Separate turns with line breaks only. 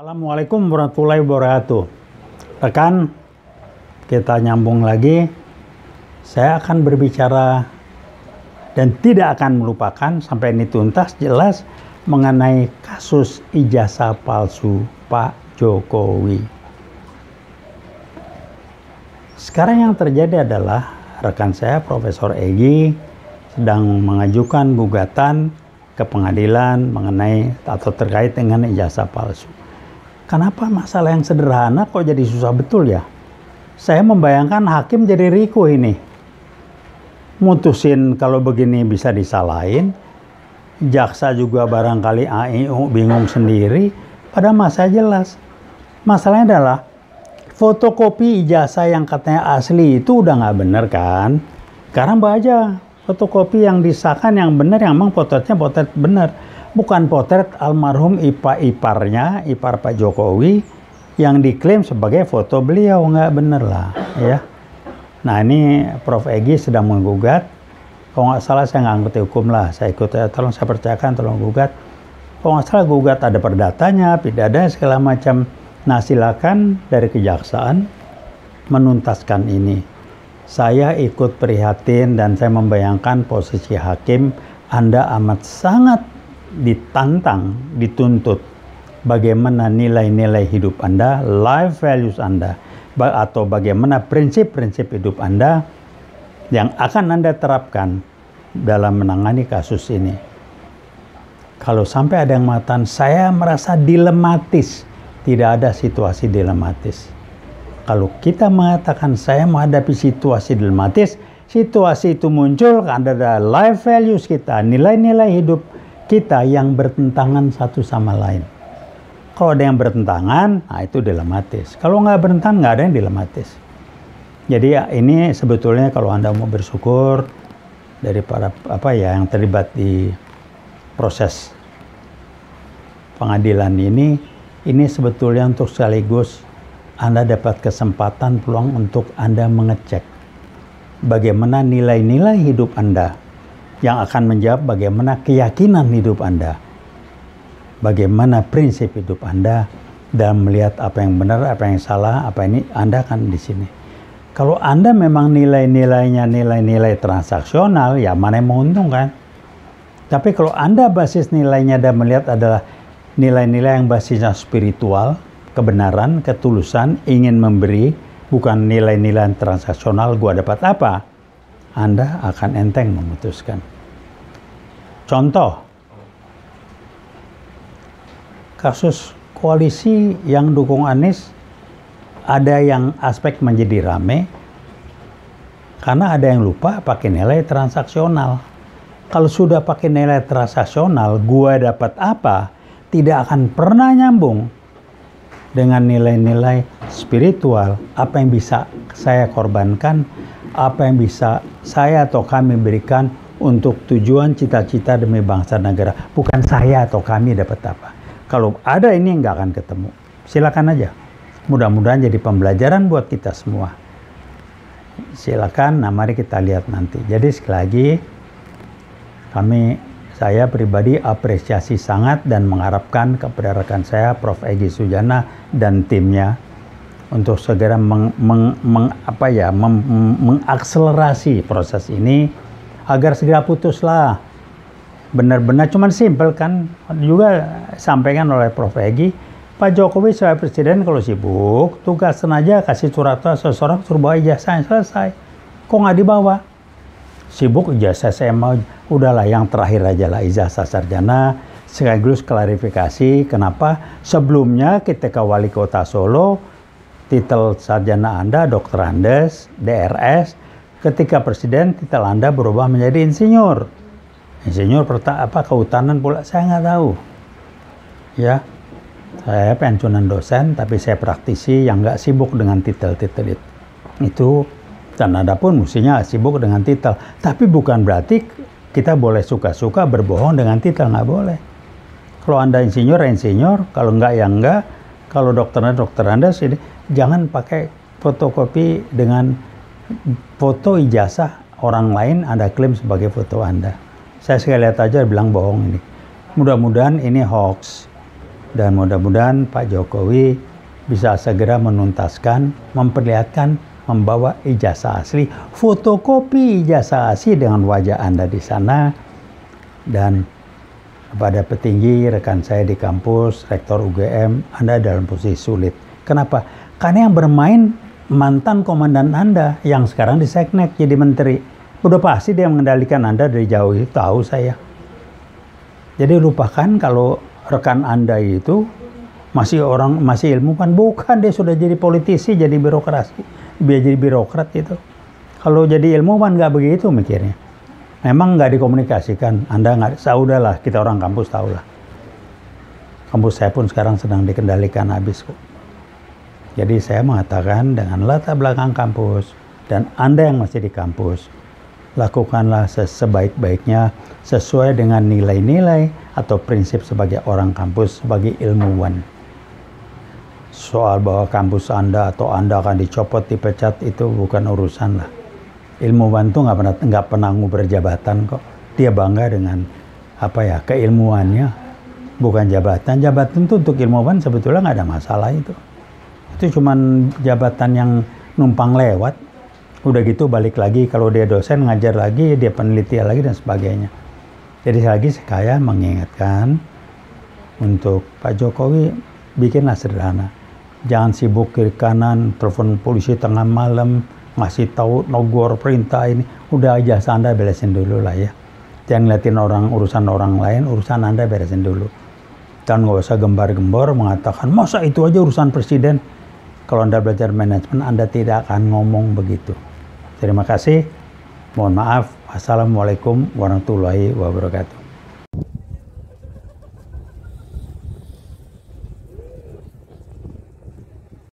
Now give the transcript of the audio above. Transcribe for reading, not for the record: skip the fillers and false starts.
Assalamualaikum warahmatullahi wabarakatuh. Rekan, kita nyambung lagi. Saya akan berbicara dan tidak akan melupakan sampai ini tuntas jelas mengenai kasus ijazah palsu Pak Jokowi. Sekarang yang terjadi adalah rekan saya Profesor Egy sedang mengajukan gugatan ke pengadilan mengenai atau terkait dengan ijazah palsu. Kenapa masalah yang sederhana kok jadi susah betul ya? Saya membayangkan hakim jadi riku ini. Mutusin kalau begini bisa disalahin. Jaksa juga barangkali AIU bingung sendiri. Padahal masalah jelas. Masalahnya adalah fotokopi ijazah yang katanya asli itu udah nggak bener kan? Sekarang baca fotokopi yang disahkan yang benar, yang memang potretnya potret benar. Bukan potret almarhum iparnya, ipar Pak Jokowi yang diklaim sebagai foto beliau. Nggak bener lah ya. Nah ini Prof. Egy sedang menggugat. Kalau nggak salah saya nggak ngerti hukum lah. Saya ikut, tolong saya percayakan, tolong gugat. Kalau nggak salah gugat ada perdatanya, pidana segala macam. Nah silakan dari kejaksaan menuntaskan ini. Saya ikut prihatin dan saya membayangkan posisi hakim. Anda amat sangat ditantang, dituntut bagaimana nilai-nilai hidup Anda, life values Anda, atau bagaimana prinsip-prinsip hidup Anda yang akan Anda terapkan dalam menangani kasus ini. Kalau sampai ada yang mengatakan, saya merasa dilematis, tidak ada situasi dilematis. Kalau kita mengatakan saya menghadapi situasi dilematis, situasi itu muncul karena ada life values kita, nilai-nilai hidup kita yang bertentangan satu sama lain. Kalau ada yang bertentangan, nah itu dilematis. Kalau nggak bertentangan, nggak ada yang dilematis. Jadi ya, ini sebetulnya kalau Anda mau bersyukur dari para yang terlibat di proses pengadilan ini sebetulnya untuk sekaligus Anda dapat kesempatan peluang untuk Anda mengecek bagaimana nilai-nilai hidup Anda yang akan menjawab bagaimana keyakinan hidup Anda, bagaimana prinsip hidup Anda, dan melihat apa yang benar, apa yang salah, apa ini Anda akan di sini. Kalau Anda memang nilai-nilainya nilai-nilai transaksional, ya mana yang menguntungkan. Tapi kalau Anda basis nilainya dan melihat adalah nilai-nilai yang basisnya spiritual, kebenaran, ketulusan, ingin memberi, bukan nilai-nilai transaksional, gua dapat apa? Anda akan enteng memutuskan. Contoh, kasus koalisi yang dukung Anies, ada yang aspek menjadi rame, karena ada yang lupa pakai nilai transaksional. Kalau sudah pakai nilai transaksional, gua dapat apa? Tidak akan pernah nyambung dengan nilai-nilai spiritual, apa yang bisa saya korbankan, apa yang bisa saya atau kami berikan untuk tujuan cita-cita demi bangsa negara. Bukan saya atau kami dapat apa. Kalau ada ini nggak akan ketemu. Silakan aja. Mudah-mudahan jadi pembelajaran buat kita semua. Silakan, nah mari kita lihat nanti. Jadi sekali lagi, saya pribadi apresiasi sangat dan mengharapkan kepada rekan saya Prof. Egy Sujana dan timnya untuk segera mengakselerasi proses ini agar segera putuslah. Benar-benar cuman simpel kan, juga sampaikan oleh Prof. Egy, Pak Jokowi sebagai presiden kalau sibuk tugasan aja kasih surat seseorang suruh bawa ijazah, selesai. Kok nggak dibawa? Sibuk ijazah saya mau, udahlah yang terakhir aja lah ijazah sarjana, sekaligus klarifikasi kenapa sebelumnya ketika wali kota Solo titel sarjana Anda Dr. Andes, DRS, ketika presiden titel Anda berubah menjadi insinyur. Insinyur kehutanan pula saya nggak tahu. Ya, saya pensiunan dosen tapi saya praktisi yang nggak sibuk dengan titel-titel itu. Dan ada pun mestinya sibuk dengan titel. Tapi bukan berarti kita boleh suka-suka berbohong dengan titel, nggak boleh. Kalau Anda insinyur, kalau enggak ya enggak. Kalau dokter Anda sih jangan pakai fotokopi dengan foto ijazah orang lain Anda klaim sebagai foto Anda. Saya sekali lihat aja bilang bohong ini. Mudah-mudahan ini hoax. Dan mudah-mudahan Pak Jokowi bisa segera menuntaskan, memperlihatkan, membawa ijazah asli, fotokopi ijazah asli dengan wajah Anda di sana. Dan kepada petinggi rekan saya di kampus, Rektor UGM, Anda dalam posisi sulit. Kenapa? Karena yang bermain mantan komandan Anda yang sekarang di Seknek jadi menteri. Udah pasti dia mengendalikan Anda dari jauh, itu tahu saya. Jadi lupakan kalau rekan Anda itu masih ilmuwan. Bukan, dia sudah jadi politisi, jadi birokrasi. Dia jadi birokrat itu. Kalau jadi ilmuwan nggak begitu mikirnya. Memang nggak dikomunikasikan. Anda nggak, udahlah, kita orang kampus tahulah. Kampus saya pun sekarang sedang dikendalikan habis kok. Jadi saya mengatakan dengan latar belakang kampus dan Anda yang masih di kampus, lakukanlah sebaik-baiknya sesuai dengan nilai-nilai atau prinsip sebagai orang kampus, sebagai ilmuwan. Soal bahwa kampus Anda atau Anda akan dicopot, dipecat, itu bukan urusan lah. Ilmuwan tuh nggak pernah ngubur jabatan kok. Dia bangga dengan keilmuannya, bukan jabatan. Jabatan tuh untuk ilmuwan sebetulnya nggak ada masalah itu. Itu cuman jabatan yang numpang lewat. Udah gitu balik lagi, kalau dia dosen ngajar lagi, dia peneliti lagi dan sebagainya. Jadi lagi saya mengingatkan untuk Pak Jokowi, bikinlah sederhana. Jangan sibuk kiri kanan, telepon polisi tengah malam, ngasih tahu nogor perintah ini. Udah aja Anda beresin dulu lah ya. Jangan ngeliatin urusan orang lain, urusan Anda beresin dulu. Dan nggak usah gembar-gembor mengatakan, masa itu aja urusan presiden. Kalau Anda belajar manajemen, Anda tidak akan ngomong begitu. Terima kasih. Mohon maaf. Assalamualaikum warahmatullahi wabarakatuh.